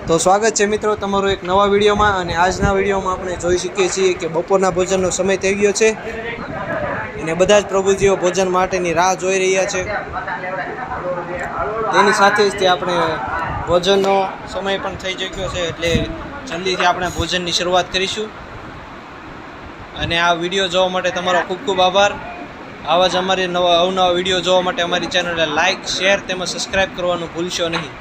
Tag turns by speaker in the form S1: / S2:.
S1: તો સ્વાગત છે મિત્રો તમારો એક નવા વિડીયોમાં। અને આજના વિડીયોમાં આપણે જોઈ શકીએ છીએ કે બપોરના ભોજનનો સમય થઈ ગયો છે અને બધા જ પ્રભુજીઓ ભોજન માટેની રાહ જોઈ રહ્યા છે। તેની સાથે જ આપણે ભોજનનો સમય પણ થઈ ચૂક્યો છે, એટલે જલ્દીથી આપણે ભોજનની શરૂઆત કરીશું। અને આ વિડીયો જોવા માટે તમારો ખૂબ ખૂબ આભાર। આવા જ અમારી અવનવા વિડીયો જોવા માટે અમારી ચેનલને લાઇક, શેર તેમજ સબસ્ક્રાઈબ કરવાનું ભૂલશો નહીં।